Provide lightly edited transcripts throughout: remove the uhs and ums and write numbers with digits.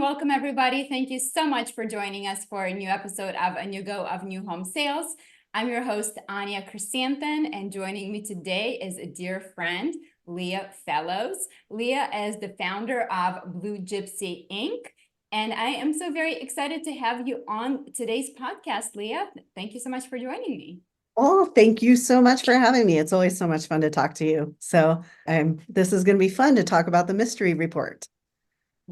welcome everybody. Thank you so much for joining us for a new episode of A New Go of New Home Sales. I'm your host, Anya Chrisanthon, and joining me today is a dear friend, Leah Fellows. Leah is the founder of Blue Gypsy Inc. And I am so very excited to have you on today's podcast, Leah. Thank you so much for joining me. Oh, thank you so much for having me. It's always so much fun to talk to you. So this is going to be fun to talk about the mystery report.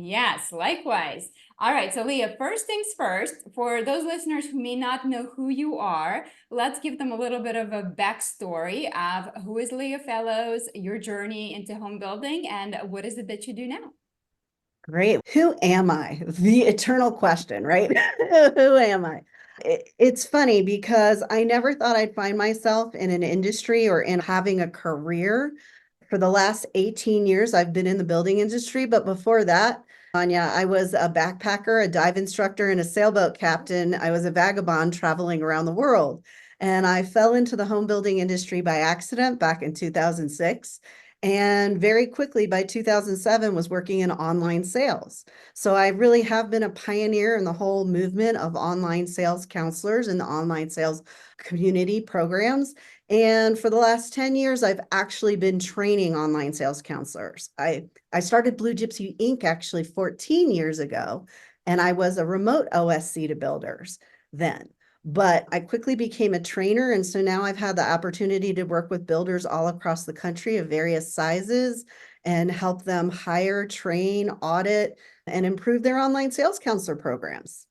Yes, likewise. All right, so Leah, first things first, for those listeners who may not know who you are, let's give them a little bit of a backstory of who is Leah Fellows, your journey into home building, and what is it that you do now? Great. Who am I? The eternal question, right? Who am I? It's funny because I never thought I'd find myself in an industry or in having a career. For the last 18 years, I've been in the building industry, but before that, Anya, I was a backpacker, a dive instructor, and a sailboat captain. I was a vagabond traveling around the world. And I fell into the home building industry by accident back in 2006. And very quickly by 2007 was working in online sales. So I really have been a pioneer in the whole movement of online sales counselors and the online sales community programs. And for the last 10 years, I've actually been training online sales counselors. I started Blue Gypsy Inc. actually 14 years ago, and I was a remote OSC to builders then. But I quickly became a trainer. And so now I've had the opportunity to work with builders all across the country of various sizes and help them hire, train, audit, and improve their online sales counselor programs.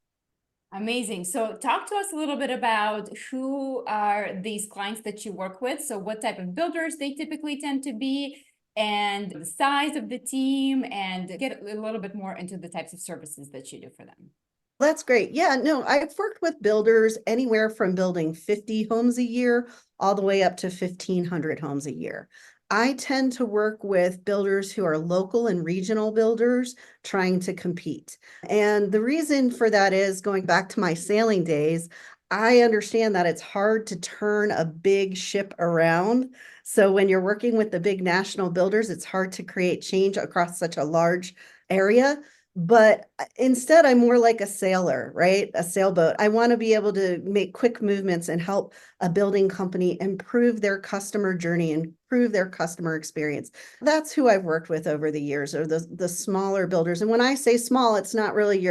Amazing. So talk to us a little bit about who are these clients that you work with. So what type of builders they typically tend to be, and the size of the team, and get a little bit more into the types of services that you do for them. That's great. Yeah, no, I've worked with builders anywhere from building 50 homes a year all the way up to 1,500 homes a year. I tend to work with builders who are local and regional builders trying to compete. And the reason for that is going back to my sailing days, I understand that it's hard to turn a big ship around. So when you're working with the big national builders, it's hard to create change across such a large area. But instead, I'm more like a sailor, right? A sailboat. I want to be able to make quick movements and help a building company improve their customer journey and improve their customer experience. That's who I've worked with over the years, or the smaller builders. And when I say small, it's not really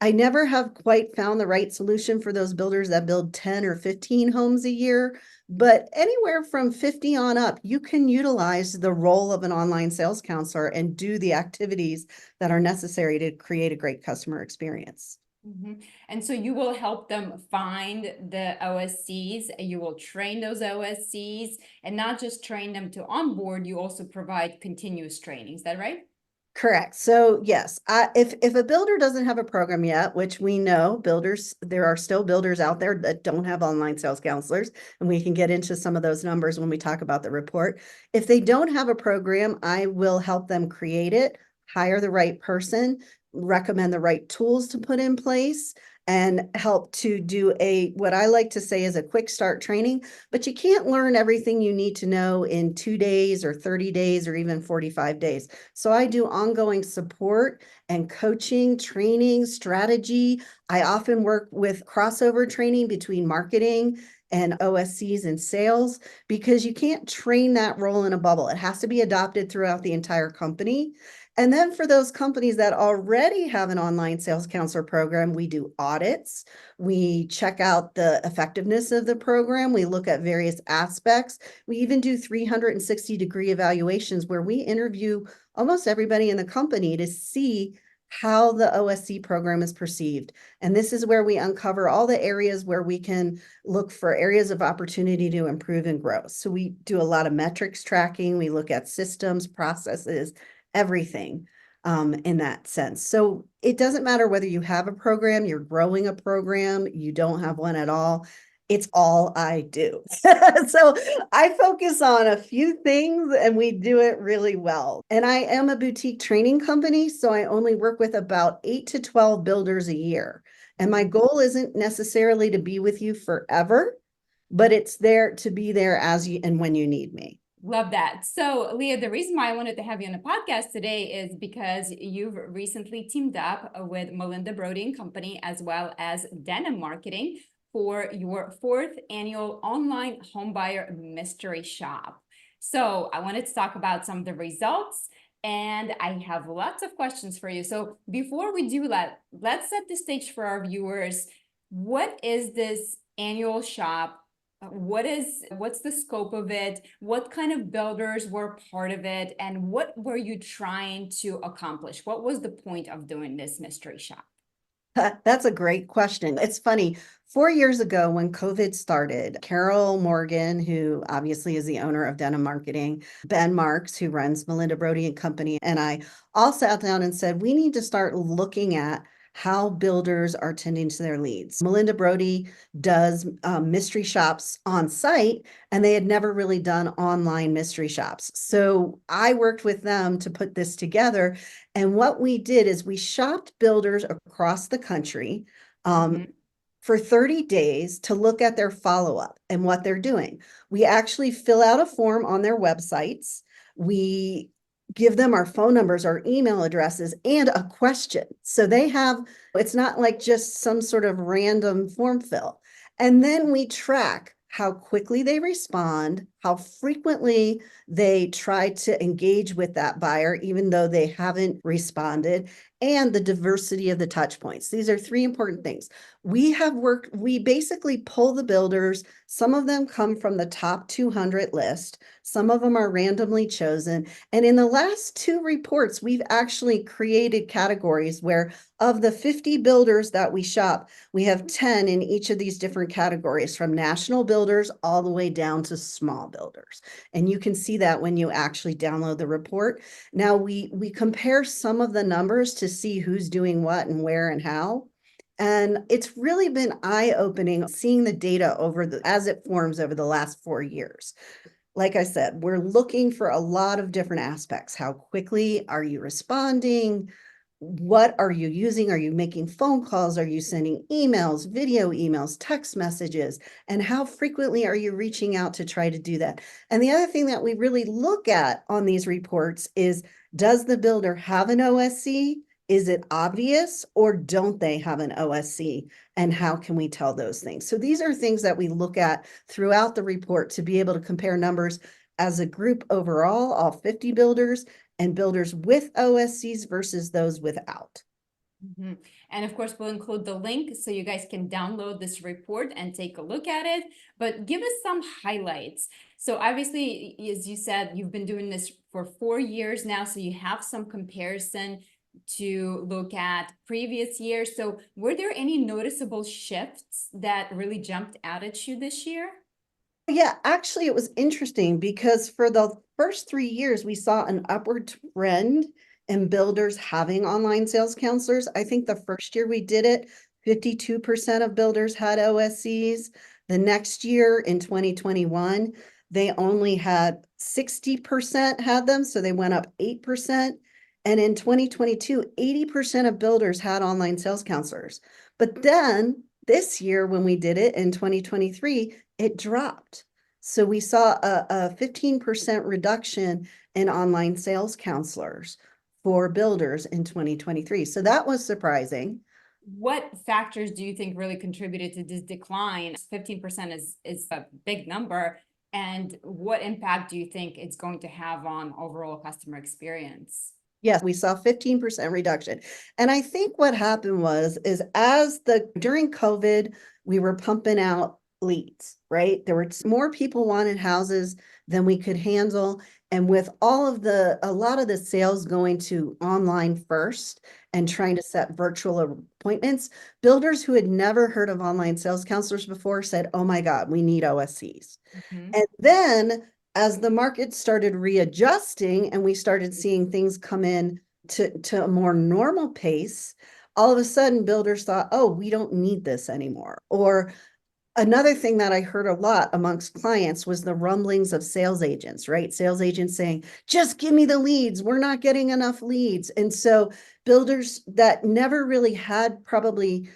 I never have quite found the right solution for those builders that build 10 or 15 homes a year. But anywhere from 50 on up, you can utilize the role of an online sales counselor and do the activities that are necessary to create a great customer experience. Mm-hmm. And so you will help them find the OSCs, and you will train those OSCs, and not just train them to onboard, you also provide continuous training. Is that right? Correct. So yes, if a builder doesn't have a program yet, which we know builders, there are still builders out there that don't have online sales counselors, and we can get into some of those numbers when we talk about the report. If they don't have a program, I will help them create it, hire the right person, recommend the right tools to put in place, and help to do what I like to say is a quick start training. But you can't learn everything you need to know in 2 days or 30 days or even 45 days. So I do ongoing support and coaching, training, strategy. I often work with crossover training between marketing and OSCs and sales, because you can't train that role in a bubble. It has to be adopted throughout the entire company. And then for those companies that already have an online sales counselor program, we do audits. We check out the effectiveness of the program. We look at various aspects. We even do 360-degree evaluations where we interview almost everybody in the company to see how the OSC program is perceived. And this is where we uncover all the areas where we can look for areas of opportunity to improve and grow. So we do a lot of metrics tracking. We look at systems, processes, everything in that sense. So it doesn't matter whether you have a program, you're growing a program, you don't have one at all. It's all I do. So I focus on a few things and we do it really well. And I am a boutique training company, so I only work with about 8 to 12 builders a year. And my goal isn't necessarily to be with you forever, but it's there to be there as you and when you need me. Love that. So, Leah, the reason why I wanted to have you on the podcast today is because you've recently teamed up with Melinda Brody and Company, as well as Denim Marketing, for your fourth annual online homebuyer mystery shop. So, I wanted to talk about some of the results, and I have lots of questions for you. So, before we do that, let's set the stage for our viewers. What is this annual shop? What's the scope of it? What kind of builders were part of it? And what were you trying to accomplish? What was the point of doing this mystery shop? That's a great question. It's funny. 4 years ago, when COVID started, Carol Morgan, who obviously is the owner of Denim Marketing, Ben Marks, who runs Melinda Brody and Company, and I all sat down and said, we need to start looking at how builders are tending to their leads. Melinda Brody does mystery shops on site, and they had never really done online mystery shops. So I worked with them to put this together. And what we did is we shopped builders across the country Mhm. for 30 days to look at their follow-up and what they're doing. We actually fill out a form on their websites. We give them our phone numbers, our email addresses, and a question. So they have, it's not like just some sort of random form fill. And then we track how quickly they respond, how frequently they try to engage with that buyer, even though they haven't responded, and the diversity of the touch points. These are three important things. We basically pull the builders. Some of them come from the top 200 list. Some of them are randomly chosen. And in the last two reports, we've actually created categories where of the 50 builders that we shop, we have 10 in each of these different categories, from national builders all the way down to small builders. And you can see that when you actually download the report. Now we compare some of the numbers to see who's doing what and where and how. And it's really been eye-opening seeing the data as it forms over the last 4 years. Like I said, we're looking for a lot of different aspects. How quickly are you responding? What are you using? Are you making phone calls? Are you sending emails, video emails, text messages? And how frequently are you reaching out to try to do that? And the other thing that we really look at on these reports is, does the builder have an OSC? Is it obvious, or don't they have an OSC? And how can we tell those things? So these are things that we look at throughout the report to be able to compare numbers as a group overall, all 50 builders, and builders with OSCs versus those without. Mhm. And of course, we'll include the link so you guys can download this report and take a look at it. But give us some highlights. So obviously, as you said, you've been doing this for 4 years now, so you have some comparison to look at previous years. So were there any noticeable shifts that really jumped out at you this year? Yeah, actually, it was interesting because for the first 3 years, we saw an upward trend in builders having online sales counselors. I think the first year we did it, 52% of builders had OSCs. The next year in 2021, they only had 60% had them, so they went up 8%. And in 2022, 80% of builders had online sales counselors. But then this year, when we did it in 2023, it dropped. So we saw a 15% reduction in online sales counselors for builders in 2023. So that was surprising. What factors do you think really contributed to this decline? 15% is a big number. And what impact do you think it's going to have on overall customer experience? Yes, we saw 15% reduction. And I think what happened is during COVID, we were pumping out leads, right? There were more people wanted houses than we could handle. And with a lot of the sales going to online first and trying to set virtual appointments, builders who had never heard of online sales counselors before said, oh my God, we need OSCs. Mhm. And then as the market started readjusting and we started seeing things come in to a more normal pace, all of a sudden builders thought, oh, we don't need this anymore. Or another thing that I heard a lot amongst clients was the rumblings of sales agents, right? Sales agents saying, just give me the leads. We're not getting enough leads. And so builders that never really had probably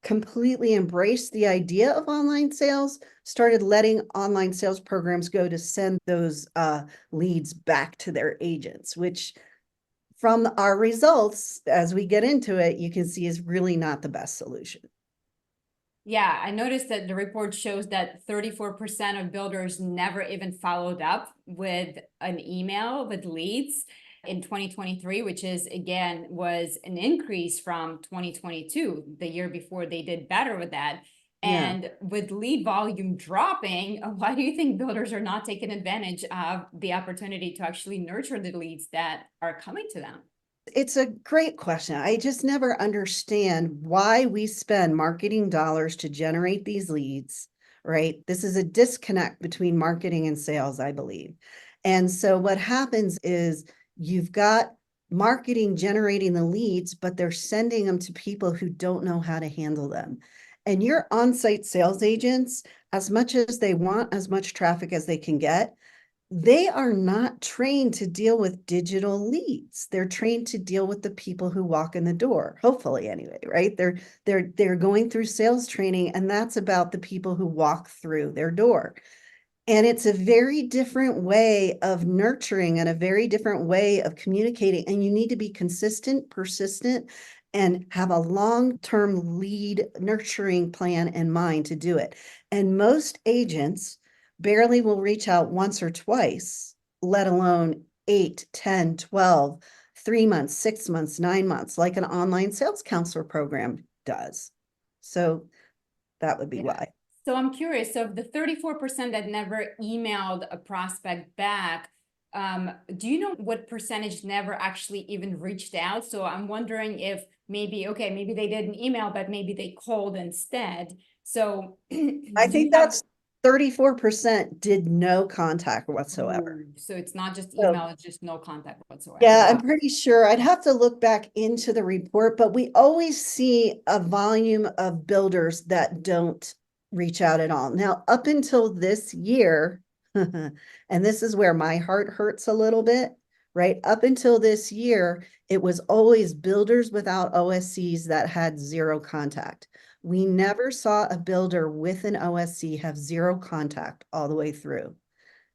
completely embraced the idea of online sales, started letting online sales programs go to send those leads back to their agents, which from our results, as we get into it, you can see is really not the best solution. Yeah, I noticed that the report shows that 34% of builders never even followed up with an email with leads in 2023, which is again was an increase from 2022, the year before they did better with that. Yeah. And with lead volume dropping, why do you think builders are not taking advantage of the opportunity to actually nurture the leads that are coming to them? It's a great question. I just never understand why we spend marketing dollars to generate these leads, right? This is a disconnect between marketing and sales, I believe. And so what happens is you've got marketing generating the leads, but they're sending them to people who don't know how to handle them. And your on-site sales agents, as much as they want as much traffic as they can get, they are not trained to deal with digital leads. They're trained to deal with the people who walk in the door, hopefully anyway, right? They're going through sales training, and that's about the people who walk through their door. And it's a very different way of nurturing and a very different way of communicating. And you need to be consistent, persistent, and have a long-term lead nurturing plan in mind to do it. And most agents barely will reach out once or twice, let alone 8, 10, 12, 3 months, 6 months, 9 months, like an online sales counselor program does. So that would be Yeah. why. So I'm curious, so of the 34% that never emailed a prospect back, do you know what percentage never actually even reached out? So I'm wondering if maybe, okay, maybe they didn't email, but maybe they called instead. So I do think you have, that's 34% did no contact whatsoever. so it's not just So, email, it's just no contact whatsoever. yeah, I'm Wow. pretty sure. I'd have to look back into the report, but we always see a volume of builders that don't reach out at all. Now, up until this year, and this is where my heart hurts a little bit, right? Up until this year, it was always builders without OSCs that had zero contact. We never saw a builder with an OSC have zero contact all the way through. Huh.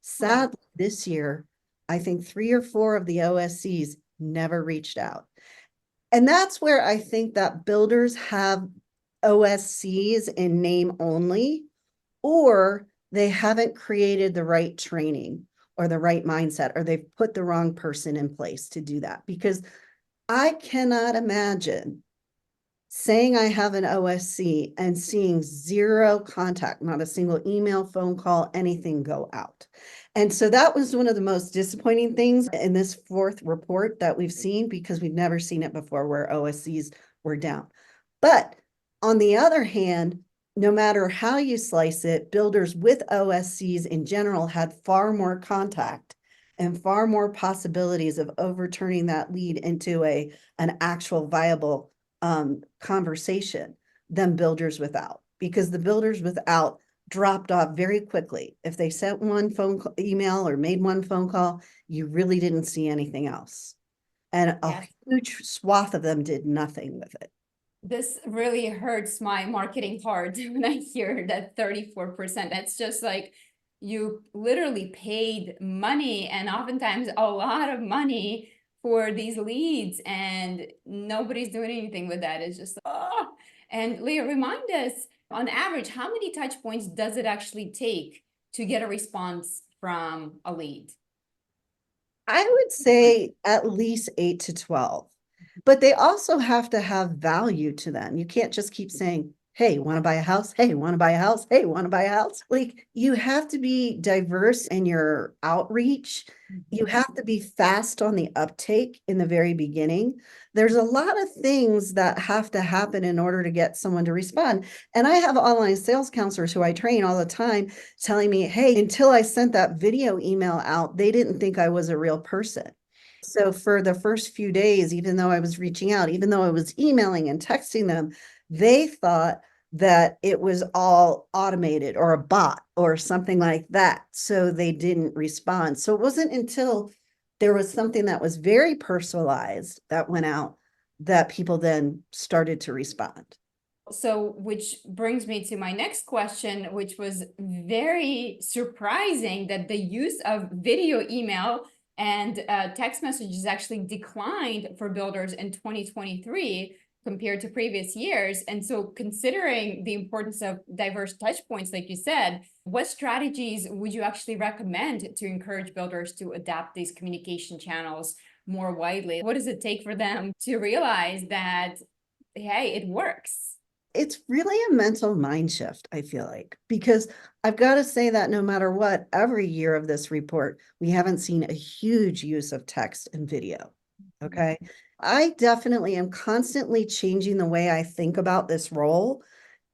Sadly, this year, I think 3 or 4 of the OSCs never reached out. And that's where I think that builders have OSCs in name only, or they haven't created the right training or the right mindset, or they've put the wrong person in place to do that. Because I cannot imagine saying I have an OSC and seeing zero contact, not a single email, phone call, anything go out. And so that was one of the most disappointing things in this fourth report that we've seen, because we've never seen it before where OSCs were down. But on the other hand, no matter how you slice it, builders with OSCs in general had far more contact and far more possibilities of overturning that lead into an actual viable conversation than builders without, because the builders without dropped off very quickly. If they sent one email or made one phone call, you really didn't see anything else. And a Yes. huge swath of them did nothing with it. This really hurts my marketing heart when I hear that 34%. That's just like you literally paid money, and oftentimes a lot of money, for these leads, and nobody's doing anything with that. It's just, oh. And Leah, remind us, on average, how many touch points does it actually take to get a response from a lead? I would say at least 8 to 12, but they also have to have value to them. You can't just keep saying, hey, want to buy a house? Hey, want to buy a house? Hey, want to buy a house? Like, you have to be diverse in your outreach. You have to be fast on the uptake in the very beginning. There's a lot of things that have to happen in order to get someone to respond. And I have online sales counselors who I train all the time telling me, hey, until I sent that video email out, they didn't think I was a real person. So for the first few days, even though I was reaching out, even though I was emailing and texting them, they thought that it was all automated or a bot or something like that. So they didn't respond. So it wasn't until there was something that was very personalized that went out that people then started to respond. So, which brings me to my next question, which was very surprising that the use of video email and text messages actually declined for builders in 2023 compared to previous years. And so, considering the importance of diverse touch points, like you said, what strategies would you actually recommend to encourage builders to adapt these communication channels more widely? What does it take for them to realize that, hey, it works? It's really a mental mind shift, I feel like, because I've got to say that no matter what, every year of this report, we haven't seen a huge use of text and video. Okay. I definitely am constantly changing the way I think about this role.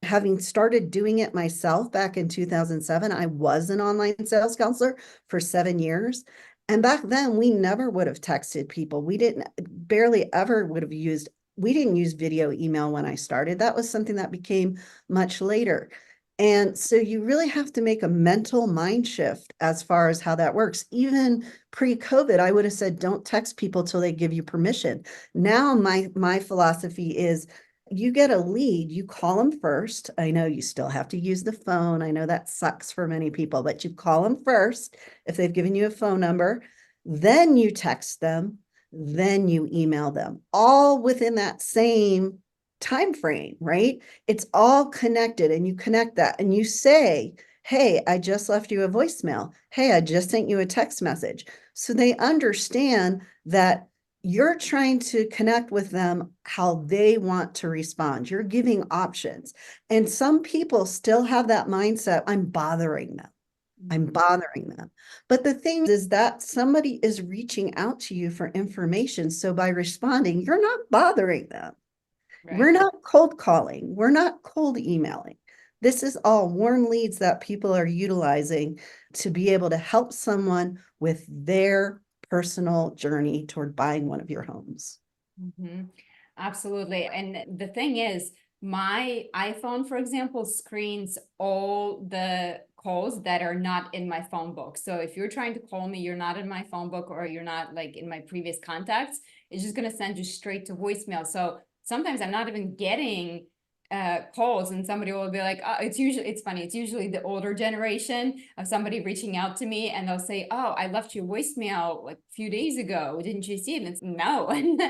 Having started doing it myself back in 2007, I was an online sales counselor for 7 years. And back then, we never would have texted people. We didn't barely ever would have used we didn't use video email when I started. That was something that became much later. And so you really have to make a mental mind shift as far as how that works. Even pre-COVID, I would have said, don't text people till they give you permission. Now my philosophy is you get a lead, you call them first. I know you still have to use the phone. I know that sucks for many people, but you call them first if they've given you a phone number, then you text them, then you email them, all within that same time frame, right? It's all connected, and you connect that and you say, hey, I just left you a voicemail. Hey, I just sent you a text message. So they understand that you're trying to connect with them how they want to respond. You're giving options. And some people still have that mindset, I'm bothering them. I'm bothering them. But the thing is that somebody is reaching out to you for information. So by responding, you're not bothering them. We're Right. not cold calling. We're not cold emailing. This is all warm leads that people are utilizing to be able to help someone with their personal journey toward buying one of your homes. Absolutely. And the thing is, my iPhone, for example, screens all the calls that are not in my phone book. So if you're trying to call me, you're not in my phone book or you're not like in my previous contacts, it's just going to send you straight to voicemail. So sometimes I'm not even getting calls, and somebody will be like, oh, it's funny, it's usually the older generation of somebody reaching out to me, and they'll say, oh, I left you a voicemail like a few days ago, didn't you see it? And it's no. And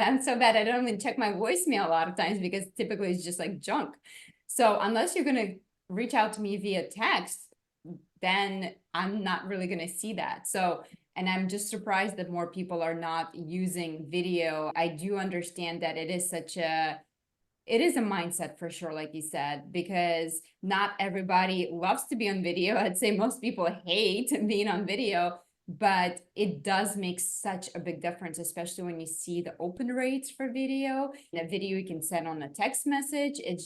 I'm so bad I don't even check my voicemail a lot of times because typically it's just like junk. So unless you're going to reach out to me via text, then I'm not really going to see that. So, and I'm just surprised that more people are not using video. I do understand that it is a mindset for sure, like you said, because not everybody loves to be on video. I'd say most people hate being on video, but it does make such a big difference, especially when you see the open rates for video. In a video you can send on a text message. It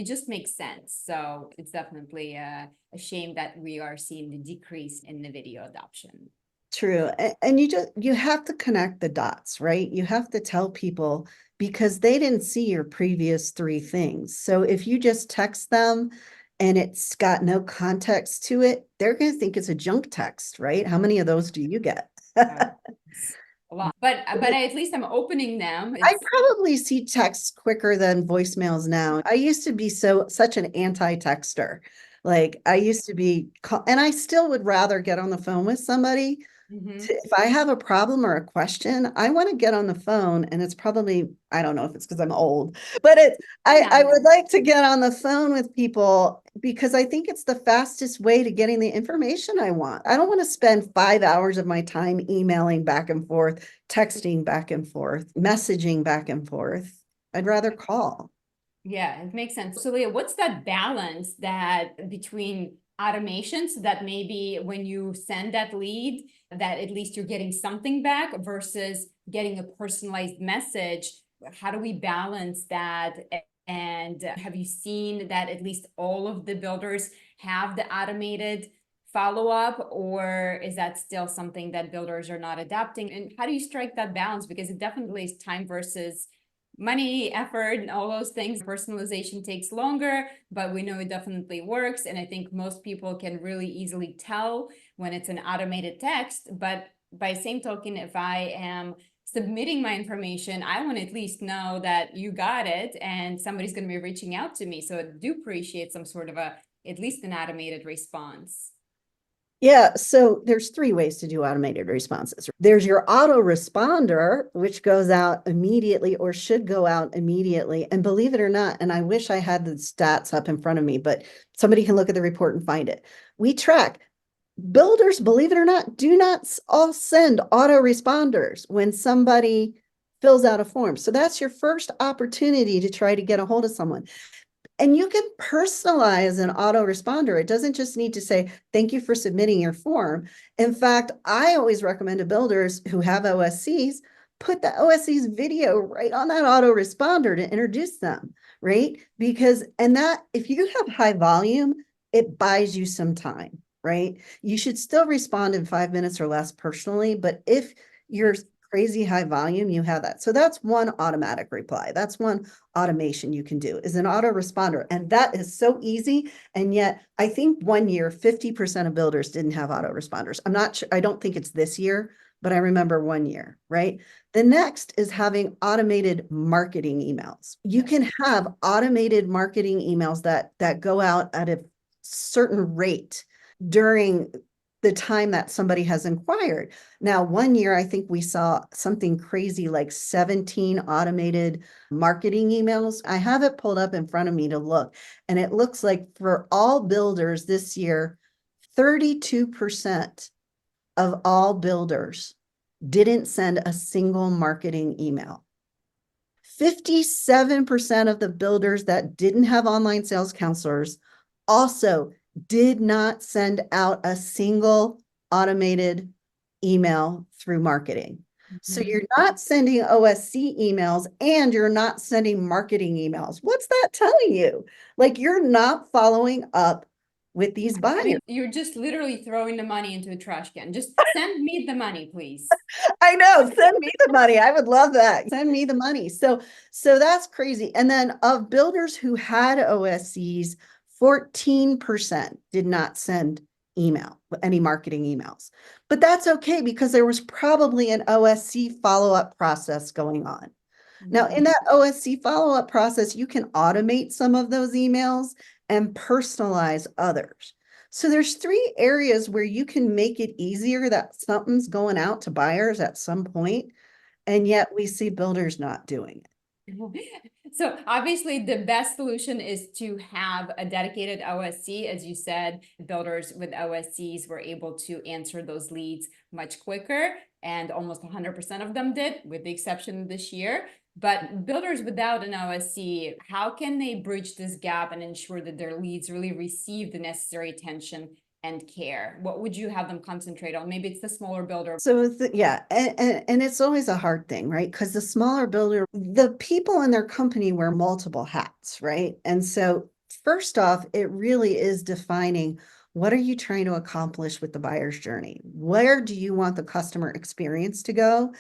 just makes sense. So it's definitely a shame that we are seeing the decrease in the video adoption. True. And you have to connect the dots, right? You have to tell people because they didn't see your previous three things. So if you just text them and it's got no context to it, they're going to think it's a junk text, right? How many of those do you get? It's a lot, but at least I'm opening them. I It's probably see texts quicker than voicemails now. I used to be such an anti-texter. Like I used to be, and I still would rather get on the phone with somebody. Mhm. If I have a problem or a question, I want to get on the phone, and it's probably, I don't know if it's because I'm old, but I No. would like to get on the phone with people because I think it's the fastest way to getting the information I want. I don't want to spend 5 hours of my time emailing back and forth, texting back and forth, messaging back and forth. I'd rather call. Yeah, it makes sense. So Leah, what's that balance that between automation so that maybe when you send that lead, that at least you're getting something back versus getting a personalized message? How do we balance that? And have you seen that at least all of the builders have the automated follow-up, or is that still something that builders are not adapting? And how do you strike that balance? Because it definitely is time versus money, effort, and all those things. Personalization takes longer, but we know it definitely works. And I think most people can really easily tell when it's an automated text. But by same token, if I am submitting my information, I want to at least know that you got it and somebody's going to be reaching out to me. So I do appreciate some sort of at least an automated response. Yeah, so there's three ways to do automated responses. There's your autoresponder, which goes out immediately or should go out immediately. And believe it or not, and I wish I had the stats up in front of me, but somebody can look at the report and find it. We track builders, believe it or not, do not all send autoresponders when somebody fills out a form. So that's your first opportunity to try to get a hold of someone. And you can personalize an autoresponder. It doesn't just need to say, thank you for submitting your form. In fact, I always recommend to builders who have OSCs, put the OSC's video right on that autoresponder to introduce them, right? Because, and that, if you have high volume, it buys you some time, right? You should still respond in 5 minutes or less personally, but if you're crazy high volume, you have that. So that's one automatic reply. That's one automation you can do, is an autoresponder. And that is so easy. And yet I think 1 year, 50% of builders didn't have autoresponders. I'm not sure. I don't think it's this year, but I remember 1 year, right? The next is having automated marketing emails. You can have automated marketing emails that go out at a certain rate during the time that somebody has inquired. Now, 1 year, I think we saw something crazy like 17 automated marketing emails. I have it pulled up in front of me to look, and it looks like for all builders this year, 32% of all builders didn't send a single marketing email. 57% of the builders that didn't have online sales counselors also did not send out a single automated email through marketing. So you're not sending OSC emails and you're not sending marketing emails. What's that telling you? Like, you're not following up with these buyers. You're just literally throwing the money into a trash can. Just send me the money, please. I know, send me the money. I would love that. Send me the money. So that's crazy. And then of builders who had OSCs, 14% did not send any marketing emails. But that's okay because there was probably an OSC follow-up process going on. Now, in that OSC follow-up process, you can automate some of those emails and personalize others. So there's three areas where you can make it easier that something's going out to buyers at some point, and yet we see builders not doing it. So obviously the best solution is to have a dedicated OSC. As you said, builders with OSCs were able to answer those leads much quicker, and almost 100% of them did, with the exception of this year. But builders without an OSC, how can they bridge this gap and ensure that their leads really receive the necessary attention and care? What would you have them concentrate on? Maybe it's the smaller builder. So yeah, and it's always a hard thing, right? Because the smaller builder, the people in their company wear multiple hats, right? And so first off, it really is defining, what are you trying to accomplish with the buyer's journey? Where do you want the customer experience to go?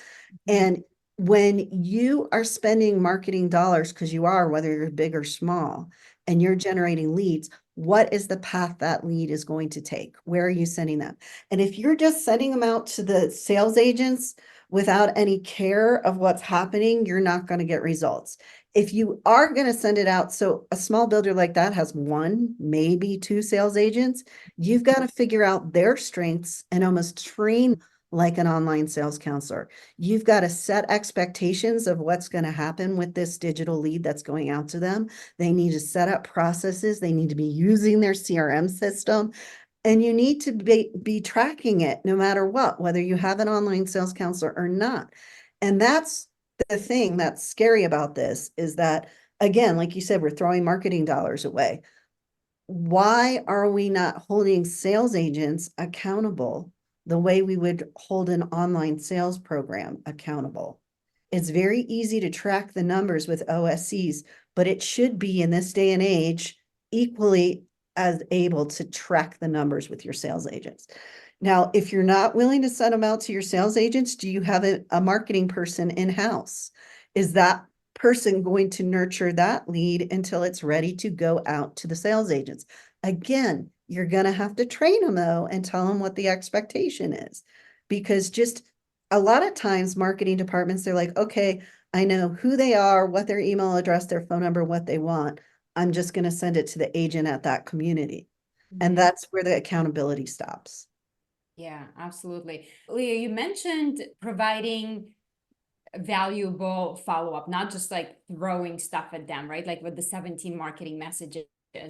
And when you are spending marketing dollars, because you are, whether you're big or small, and you're generating leads, what is the path that lead is going to take? Where are you sending them? And if you're just sending them out to the sales agents without any care of what's happening, you're not going to get results. If you are going to send it out, so a small builder like that has one, maybe two sales agents, you've got to figure out their strengths and almost train like an online sales counselor. You've got to set expectations of what's going to happen with this digital lead that's going out to them. They need to set up processes. They need to be using their CRM system. And you need to be tracking it no matter what, whether you have an online sales counselor or not. And that's the thing that's scary about this, is that, again, like you said, we're throwing marketing dollars away. Why are we not holding sales agents accountable the way we would hold an online sales program accountable? It's very easy to track the numbers with OSCs, but it should be, in this day and age, equally as able to track the numbers with your sales agents. Now, if you're not willing to send them out to your sales agents, do you have a marketing person in-house? Is that person going to nurture that lead until it's ready to go out to the sales agents? Again, you're going to have to train them though and tell them what the expectation is, because just a lot of times marketing departments, they're like, okay, I know who they are, what their email address, their phone number, what they want. I'm just going to send it to the agent at that community. And Mhm. that's where the accountability stops. Yeah, absolutely. Leah, you mentioned providing valuable follow-up, not just like throwing stuff at them, right? Like with the 17 marketing messages. Yeah.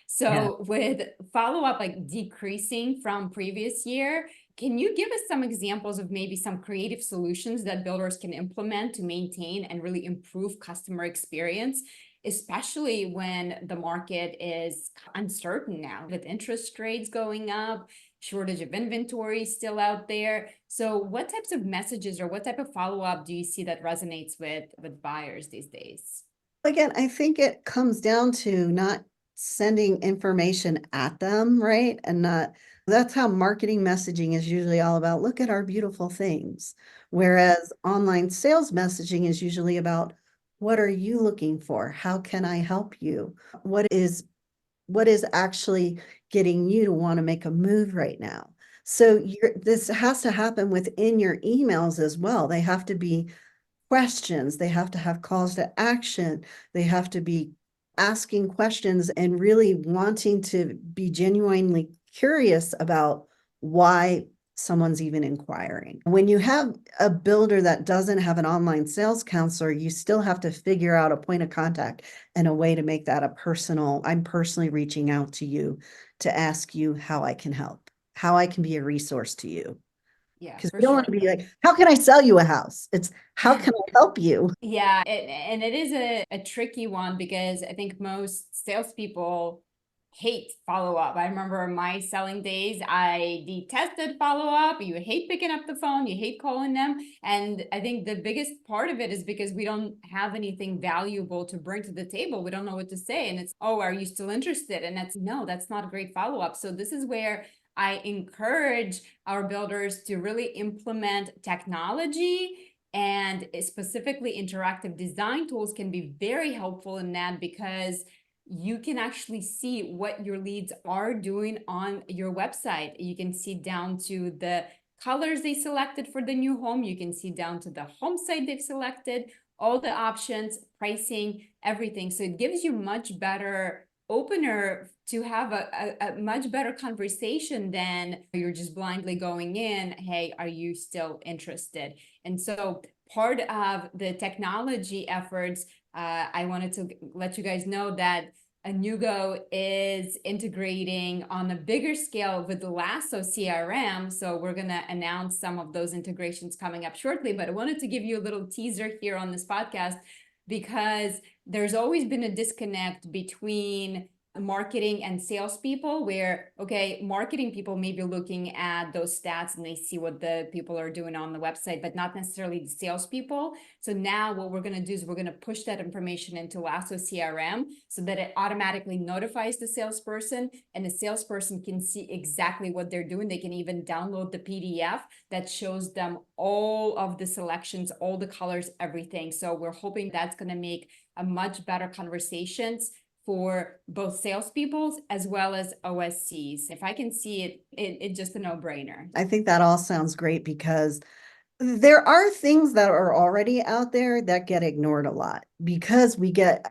So with follow-up like decreasing from previous year, can you give us some examples of maybe some creative solutions that builders can implement to maintain and really improve customer experience, especially when the market is uncertain now with interest rates going up, shortage of inventory still out there? So what types of messages or what type of follow-up do you see that resonates with buyers these days? Again, I think it comes down to not sending information at them, right? And not, that's how marketing messaging is usually all about. Look at our beautiful things. Whereas online sales messaging is usually about, what are you looking for? How can I help you? What is actually getting you to want to make a move right now? So this has to happen within your emails as well. They have to be questions. They have to have calls to action. They have to be asking questions and really wanting to be genuinely curious about why someone's even inquiring. When you have a builder that doesn't have an online sales counselor, you still have to figure out a point of contact and a way to make that a personal, I'm personally reaching out to you to ask you how I can help, how I can be a resource to you. Yeah, Because for we don't want to sure. be like, how can I sell you a house? It's how can I help you? Yeah, and it is a tricky one because I think most salespeople hate follow-up. I remember my selling days, I detested follow-up. You hate picking up the phone, you hate calling them. And I think the biggest part of it is because we don't have anything valuable to bring to the table. We don't know what to say. And it's, oh, are you still interested? And that's, no, that's not a great follow-up. So this is where I encourage our builders to really implement technology, and specifically interactive design tools can be very helpful in that, because you can actually see what your leads are doing on your website. You can see down to the colors they selected for the new home. You can see down to the home site they've selected, all the options, pricing, everything. So it gives you much better opener to have a much better conversation than you're just blindly going in, hey, are you still interested? And so part of the technology efforts, I wanted to let you guys know that Anugo is integrating on a bigger scale with the Lasso CRM. So we're going to announce some of those integrations coming up shortly. But I wanted to give you a little teaser here on this podcast, because there's always been a disconnect between marketing and salespeople, where, okay, marketing people may be looking at those stats and they see what the people are doing on the website, but not necessarily the salespeople. So now what we're going to do is we're going to push that information into Lasso CRM so that it automatically notifies the salesperson, and the salesperson can see exactly what they're doing. They can even download the PDF that shows them all of the selections, all the colors, everything. So we're hoping that's going to make a much better conversations for both salespeople as well as OSCs. If I can see it, it's just a no-brainer. I think that all sounds great because there are things that are already out there that get ignored a lot because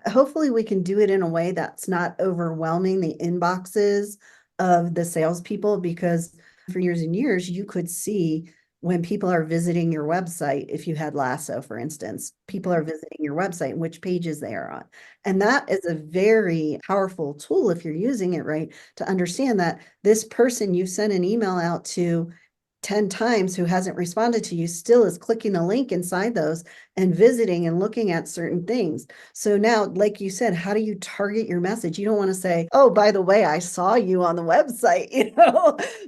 hopefully we can do it in a way that's not overwhelming the inboxes of the salespeople, because for years and years, you could see when people are visiting your website, if you had Lasso, for instance, people are visiting your website and which pages they are on. And that is a very powerful tool if you're using it right, to understand that this person you sent an email out to 10 times who hasn't responded to you still is clicking a link inside those and visiting and looking at certain things. So now, like you said, how do you target your message? You don't want to say, oh, by the way, I saw you on the website,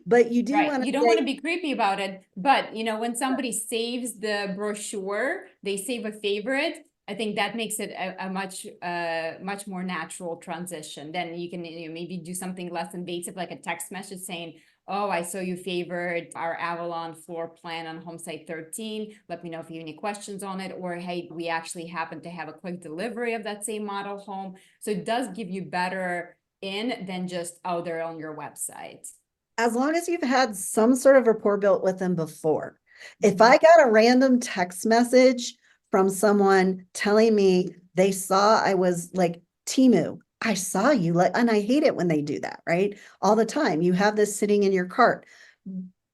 but you do Right. want to You don't say, want to be creepy about it. But, when somebody saves the brochure, they save a favorite. I think that makes it a much more natural transition. Then you can maybe do something less invasive, like a text message saying, oh, I saw you favored our Avalon floor plan on home site 13. Let me know if you have any questions on it. Or, hey, we actually happen to have a quick delivery of that same model home. So it does give you better in than just, they're on your website. as long as you've had some sort of rapport built with them before. If I got a random text message from someone telling me they saw I was like, Timu, I saw you, like, and I hate it when they do that, right? All the time. You have this sitting in your cart,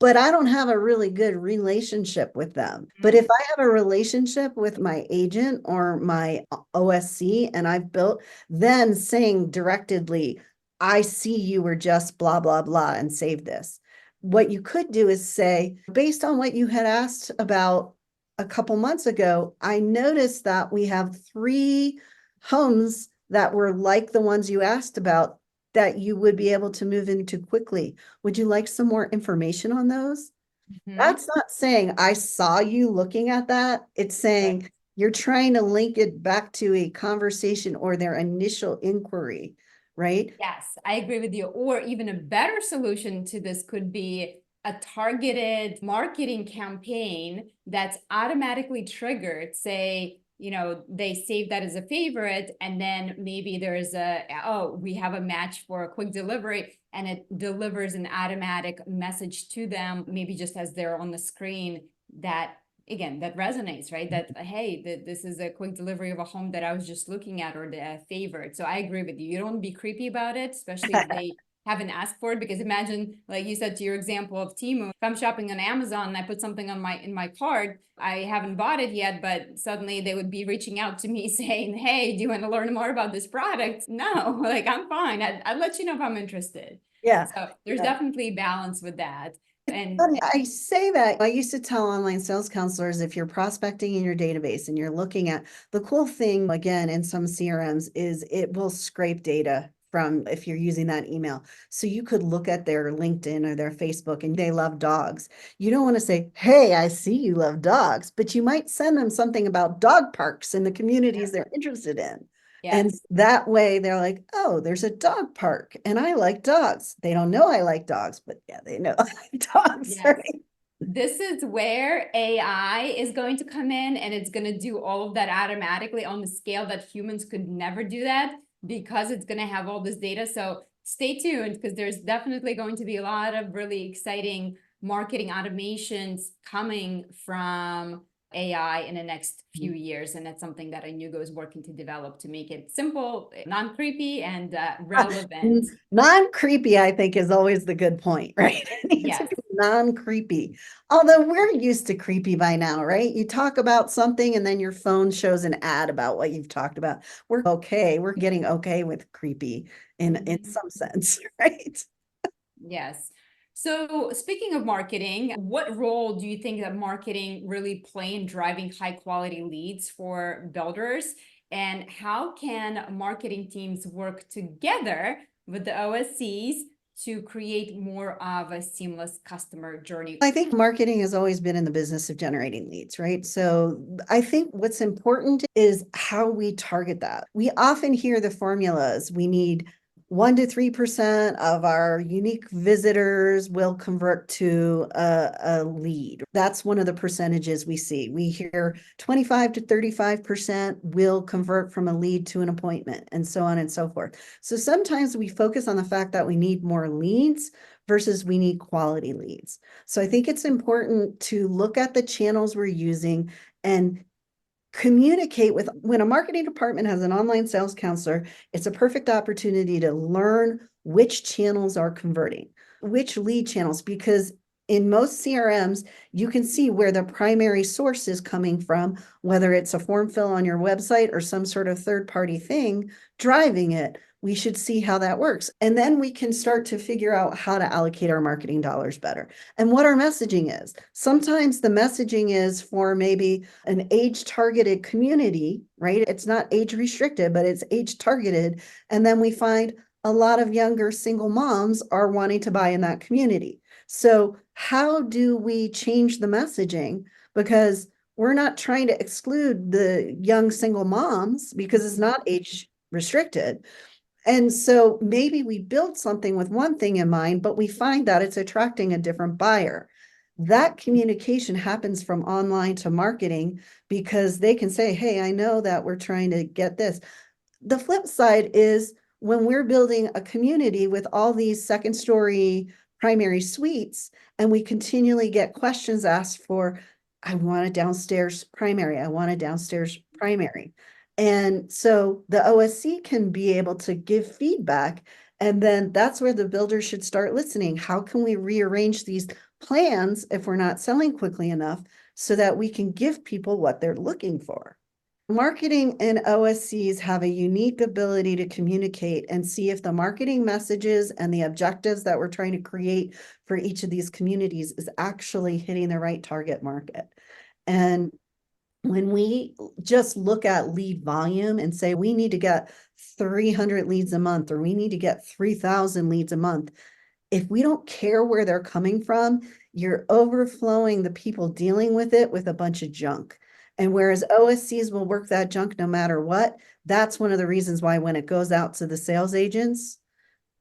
but I don't have a really good relationship with them. But Mhm. if I have a relationship with my agent or my OSC and I've built, then saying directedly, I see you were just blah, blah, blah, and save this. What you could do is say, based on what you had asked about a couple months ago, I noticed that we have 3 homes that were like the ones you asked about that you would be able to move into quickly. Would you like some more information on those? Mhm. That's not saying I saw you looking at that. It's Right. saying you're trying to link it back to a conversation or their initial inquiry, right? Yes, I agree with you. Or even a better solution to this could be a targeted marketing campaign that's automatically triggered. Say, they save that as a favorite, and then maybe there's we have a match for a quick delivery, and it delivers an automatic message to them, maybe just as they're on the screen, that again, that resonates, right? That, hey, this is a quick delivery of a home that I was just looking at, or the favorite. So I agree with you. You don't be creepy about it, especially if they haven't asked for it. Because imagine, like you said to your example of Temu, if I'm shopping on Amazon and I put something on in my cart, I haven't bought it yet, but suddenly they would be reaching out to me saying, hey, do you want to learn more about this product? No, like, I'm fine. I'd let you know if I'm interested. Yeah. So there's Yeah. definitely balance with that. And Funny, I say that. I used to tell online sales counselors, if you're prospecting in your database and you're looking at the cool thing, again, in some CRMs is it will scrape data from if you're using that email. So you could look at their LinkedIn or their Facebook and they love dogs. You don't want to say, hey, I see you love dogs, but you might send them something about dog parks in the communities they're interested in. And yes. that way they're like, oh, there's a dog park and I like dogs. They don't know I like dogs, but yeah, they know I like dogs, Yes. right? This is where AI is going to come in, and it's going to do all of that automatically on the scale that humans could never do that, because it's going to have all this data. So stay tuned, because there's definitely going to be a lot of really exciting marketing automations coming from AI in the next few years. And that's something that Inugo is working to develop to make it simple, non-creepy, and relevant. Non-creepy, I think, is always the good point, right? It needs to Yes. be non-creepy. Although we're used to creepy by now, right? You talk about something and then your phone shows an ad about what you've talked about. We're okay. We're getting okay with creepy in Mhm. some sense, right? Yes. So speaking of marketing, what role do you think that marketing really play in driving high quality leads for builders? And how can marketing teams work together with the OSCs to create more of a seamless customer journey? I think marketing has always been in the business of generating leads, right? So I think what's important is how we target that. We often hear the formulas. We need 1 to 3% of our unique visitors will convert to a lead. That's one of the percentages we see. We hear 25 to 35% will convert from a lead to an appointment, and so on and so forth. So sometimes we focus on the fact that we need more leads versus we need quality leads. So I think it's important to look at the channels we're using and communicate with. When a marketing department has an online sales counselor, it's a perfect opportunity to learn which channels are converting, which lead channels, because in most CRMs, you can see where the primary source is coming from, whether it's a form fill on your website or some sort of third-party thing driving it. We should see how that works. And then we can start to figure out how to allocate our marketing dollars better and what our messaging is. Sometimes the messaging is for maybe an age targeted community, right? It's not age restricted, but it's age targeted. And then we find a lot of younger single moms are wanting to buy in that community. So how do we change the messaging? Because we're not trying to exclude the young single moms because it's not age restricted. And so maybe we build something with one thing in mind, but we find that it's attracting a different buyer. That communication happens from online to marketing because they can say, hey, I know that we're trying to get this. The flip side is when we're building a community with all these second story primary suites, and we continually get questions asked for, I want a downstairs primary, I want a downstairs primary. And so the OSC can be able to give feedback, and then that's where the builder should start listening. How can we rearrange these plans if we're not selling quickly enough so that we can give people what they're looking for? Marketing and OSCs have a unique ability to communicate and see if the marketing messages and the objectives that we're trying to create for each of these communities is actually hitting the right target market. And when we just look at lead volume and say we need to get 300 leads a month, or we need to get 3,000 leads a month, if we don't care where they're coming from, you're overflowing the people dealing with it with a bunch of junk. And whereas OSCs will work that junk no matter what, that's one of the reasons why when it goes out to the sales agents,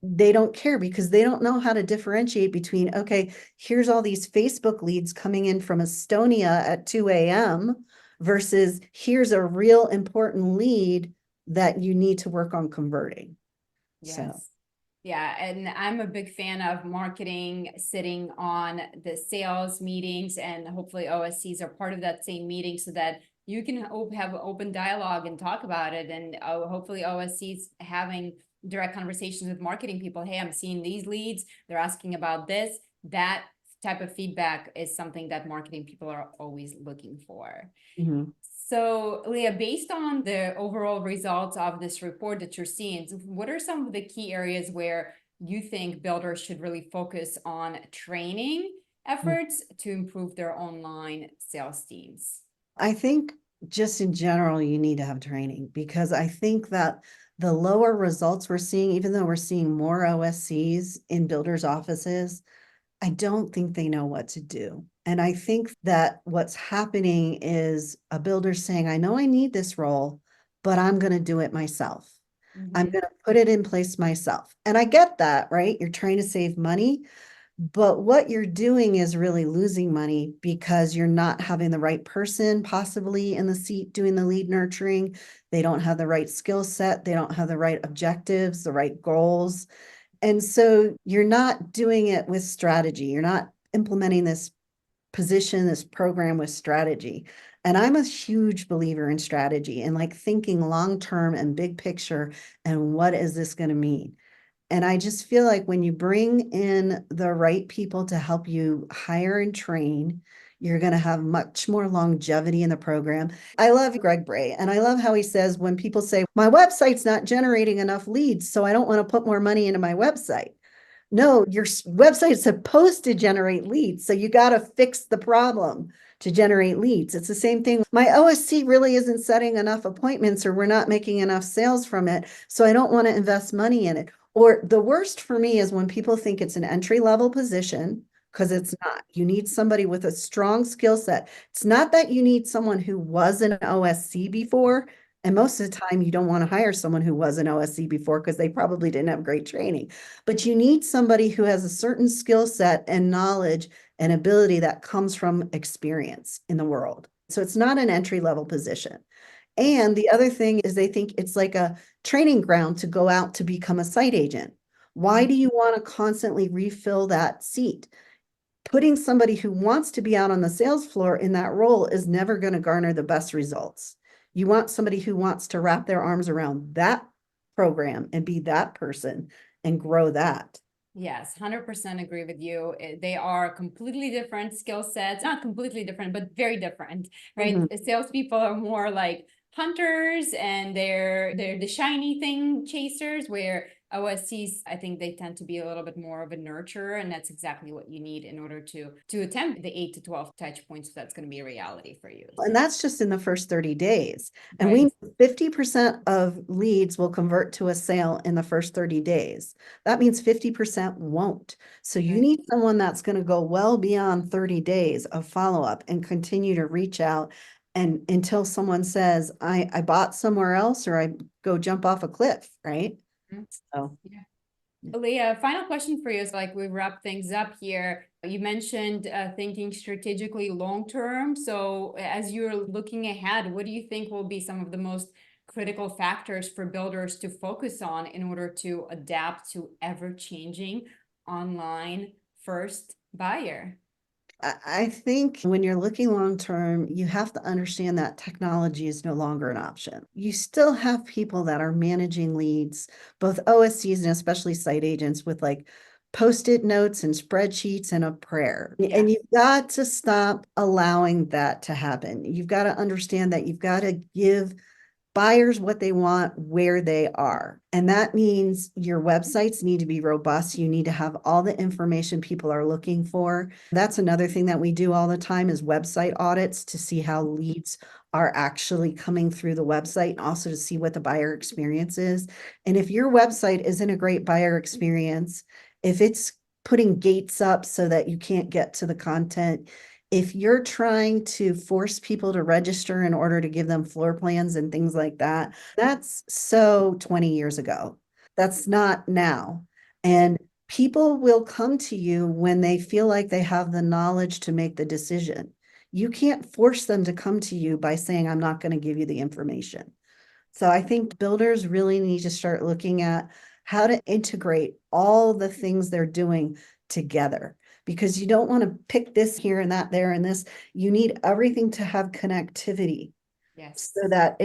they don't care, because they don't know how to differentiate between, okay, here's all these Facebook leads coming in from Estonia at 2 a.m. versus here's a real important lead that you need to work on converting. So. Yes. Yeah, and I'm a big fan of marketing sitting on the sales meetings, and hopefully OSCs are part of that same meeting so that you can have open dialogue and talk about it. And hopefully OSCs having direct conversations with marketing people. Hey, I'm seeing these leads. They're asking about this. That type of feedback is something that marketing people are always looking for. Mhm. So, Leah, based on the overall results of this report that you're seeing, what are some of the key areas where you think builders should really focus on training efforts to improve their online sales teams? I think just in general, you need to have training, because I think that the lower results we're seeing, even though we're seeing more OSCs in builders' offices, I don't think they know what to do. And I think that what's happening is a builder saying, I know I need this role, but I'm going to do it myself. I'm going to put it in place myself. And I get that, right? You're trying to save money, but what you're doing is really losing money because you're not having the right person possibly in the seat doing the lead nurturing. They don't have the right skill set. They don't have the right objectives, the right goals. And so you're not doing it with strategy. You're not implementing this position, this program with strategy. And I'm a huge believer in strategy and like thinking long term and big picture, and what is this going to mean? And I just feel like when you bring in the right people to help you hire and train, you're going to have much more longevity in the program. I love Greg Bray, and I love how he says when people say, my website's not generating enough leads, so I don't want to put more money into my website. No, your website is supposed to generate leads. So you got to fix the problem to generate leads. It's the same thing. My OSC really isn't setting enough appointments, or we're not making enough sales from it, so I don't want to invest money in it. Or the worst for me is when people think it's an entry-level position, because it's not. You need somebody with a strong skill set. It's not that you need someone who was an OSC before. And most of the time, you don't want to hire someone who was an OSC before because they probably didn't have great training. But you need somebody who has a certain skill set and knowledge and ability that comes from experience in the world. So it's not an entry-level position. And the other thing is they think it's like a training ground to go out to become a site agent. Why do you want to constantly refill that seat? Putting somebody who wants to be out on the sales floor in that role is never going to garner the best results. You want somebody who wants to wrap their arms around that program and be that person and grow that. Yes, 100% agree with you. They are completely different skill sets, not completely different, but very different, right? Mhm. Salespeople are more like hunters, and they're the shiny thing chasers, where OSCs, I think they tend to be a little bit more of a nurturer, and that's exactly what you need in order to attempt the 8 to 12 touch points. So that's going to be a reality for you. And that's just in the first 30 days. And Right. we 50% of leads will convert to a sale in the first 30 days. That means 50% won't. So you Right. need someone that's going to go well beyond 30 days of follow-up and continue to reach out, and until someone says, I bought somewhere else, or I go jump off a cliff, right? Mhm. So Yeah. Leah, final question for you is, like, we wrap things up here. You mentioned thinking strategically long term. So as you're looking ahead, what do you think will be some of the most critical factors for builders to focus on in order to adapt to ever changing online first buyer? I think when you're looking long term, you have to understand that technology is no longer an option. You still have people that are managing leads, both OSCs and especially site agents, with like post-it notes and spreadsheets and a prayer. Yeah. And you've got to stop allowing that to happen. You've got to understand that you've got to give buyers what they want where they are. And that means your websites need to be robust. You need to have all the information people are looking for. That's another thing that we do all the time is website audits to see how leads are actually coming through the website and also to see what the buyer experience is. And if your website isn't a great buyer experience, if it's putting gates up so that you can't get to the content, if you're trying to force people to register in order to give them floor plans and things like that, that's so 20 years ago. That's not now. And people will come to you when they feel like they have the knowledge to make the decision. You can't force them to come to you by saying, I'm not going to give you the information. So I think builders really need to start looking at how to integrate all the things they're doing together, because you don't want to pick this here and that there and this. You need everything to have connectivity Yes. so that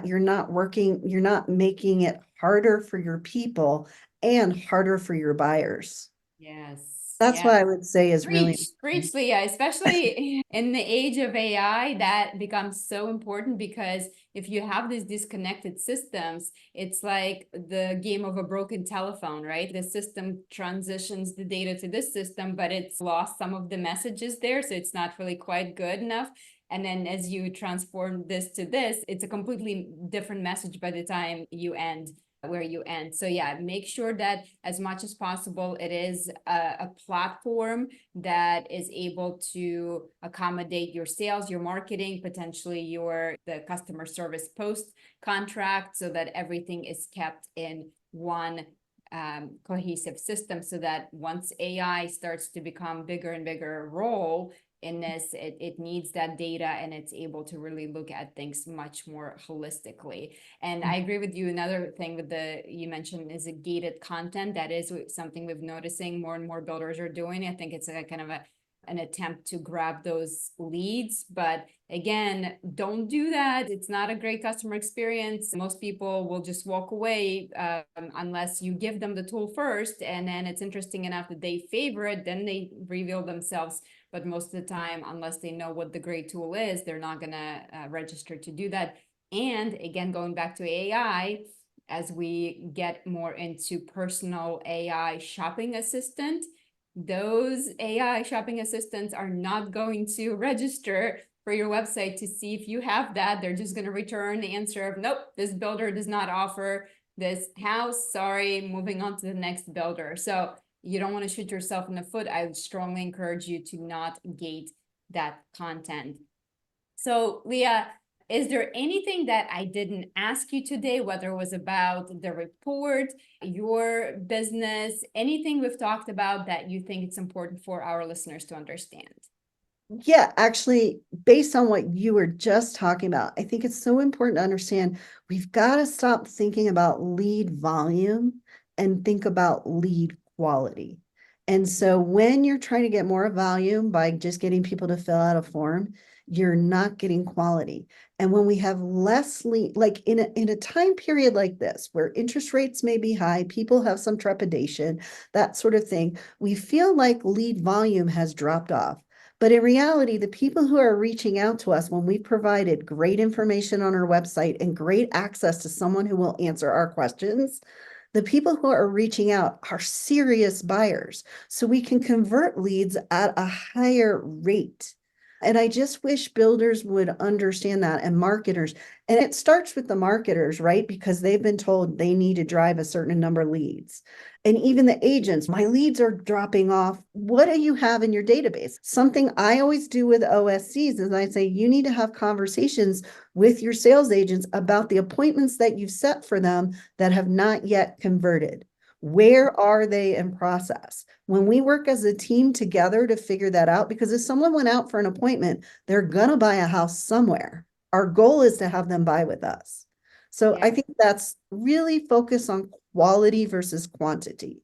you're not making it harder for your people and harder for your buyers. Yes. That's what Yes. I would say is really Preach, Leah, especially in the age of AI, that becomes so important because if you have these disconnected systems, it's like the game of a broken telephone, right? The system transitions the data to this system, but it's lost some of the messages there. So it's not really quite good enough. And then as you transform this to this, it's a completely different message by the time you end where you end. So yeah, make sure that as much as possible, it is a platform that is able to accommodate your sales, your marketing, potentially the customer service post contract, so that everything is kept in one cohesive system, so that once AI starts to become bigger and bigger role in this, it needs that data and it's able to really look at things much more holistically. And I agree with you. Another thing you mentioned is a gated content. That is something we've noticing more and more builders are doing. I think it's a kind of an attempt to grab those leads, but again, don't do that. It's not a great customer experience. Most people will just walk away unless you give them the tool first, and then it's interesting enough that they favor it, then they reveal themselves. But most of the time, unless they know what the great tool is, they're not gonna register to do that. And again, going back to AI, as we get more into personal AI shopping assistant, those AI shopping assistants are not going to register for your website to see if you have that. They're just going to return the answer of, nope, this builder does not offer this house. Sorry, moving on to the next builder. So you don't want to shoot yourself in the foot. I would strongly encourage you to not gate that content. So Leah, is there anything that I didn't ask you today, whether it was about the report, your business, anything we've talked about that you think it's important for our listeners to understand? Yeah, actually, based on what you were just talking about, I think it's so important to understand we've got to stop thinking about lead volume and think about lead quality. And so when you're trying to get more volume by just getting people to fill out a form, you're not getting quality. And when we have less lead, like in a time period like this, where interest rates may be high, people have some trepidation, that sort of thing, we feel like lead volume has dropped off. But in reality, the people who are reaching out to us when we provided great information on our website and great access to someone who will answer our questions, the people who are reaching out are serious buyers. So we can convert leads at a higher rate. And I just wish builders would understand that, and marketers. And it starts with the marketers, right? Because they've been told they need to drive a certain number of leads. And even the agents, my leads are dropping off. What do you have in your database? Something I always do with OSCs is I say, you need to have conversations with your sales agents about the appointments that you've set for them that have not yet converted. Where are they in process? When we work as a team together to figure that out, because if someone went out for an appointment, they're going to buy a house somewhere. Our goal is to have them buy with us. So I think that's really focus on quality versus quantity.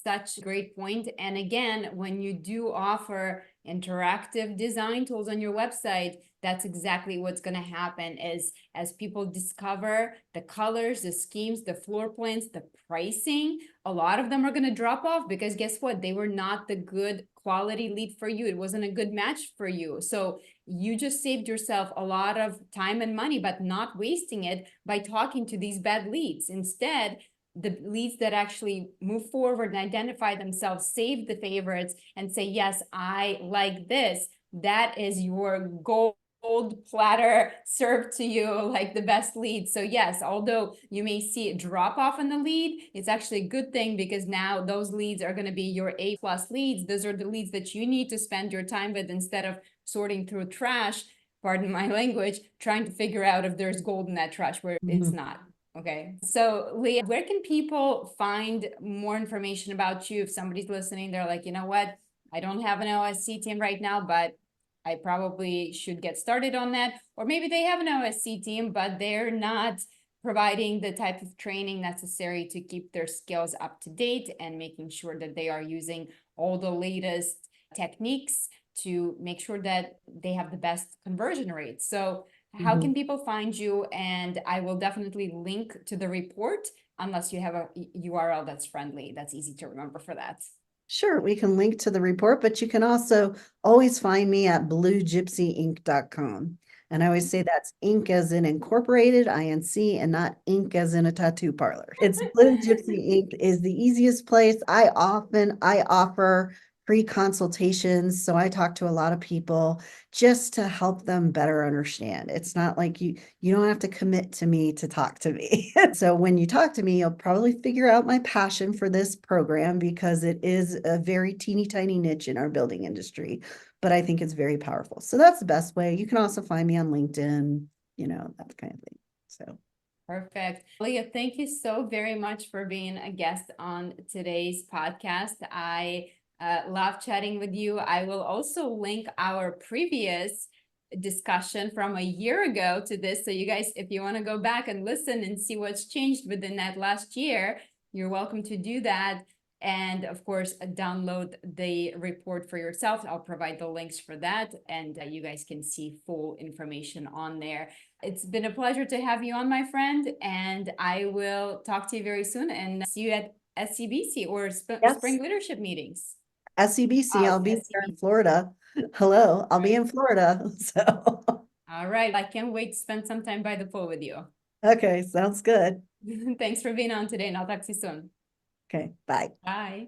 such a great point. And again, when you do offer interactive design tools on your website, that's exactly what's going to happen is as people discover the colors, the schemes, the floor plans, the pricing, a lot of them are going to drop off because guess what? They were not the good quality lead for you. It wasn't a good match for you. So you just saved yourself a lot of time and money, but not wasting it by talking to these bad leads. Instead, the leads that actually move forward and identify themselves, save the favorites and say, yes, I like this. That is your gold platter served to you like the best lead. So yes, although you may see a drop off in the lead, it's actually a good thing because now those leads are going to be your A+ leads. Those are the leads that you need to spend your time with instead of sorting through trash, pardon my language, trying to figure out if there's gold in that trash where it's not. Okay. So Leah, where can people find more information about you? If somebody's listening, they're like, you know what? I don't have an OSC team right now, but I probably should get started on that. Or maybe they have an OSC team, but they're not providing the type of training necessary to keep their skills up to date and making sure that they are using all the latest techniques to make sure that they have the best conversion rates. So how can people find you? And I will definitely link to the report unless you have a URL that's friendly. That's easy to remember for that. Sure, we can link to the report, but you can also always find me at bluegypsyinc.com. And I always say that's Inc as in incorporated, INC, and not ink as in a tattoo parlor. It's Blue Gypsy Inc is the easiest place. I offer free consultations. So I talk to a lot of people just to help them better understand. It's not like you don't have to commit to me to talk to me. So when you talk to me, you'll probably figure out my passion for this program because it is a very teeny tiny niche in our building industry, but I think it's very powerful. So that's the best way. You can also find me on LinkedIn, that kind of thing. So perfect. Leah, thank you so very much for being a guest on today's podcast. I love chatting with you. I will also link our previous discussion from a year ago to this. So you guys, if you want to go back and listen and see what's changed within that last year, you're welcome to do that. And of course, download the report for yourself. I'll provide the links for that. And you guys can see full information on there. It's been a pleasure to have you on, my friend. And I will talk to you very soon and see you at SCBC or Spring Leadership Meetings. SCBC, I'll be there in Florida. Hello, I'll be in Florida. So, all right. I can't wait to spend some time by the pool with you. okay, sounds good. Thanks for being on today, and I'll talk to you soon. Okay, bye. Bye.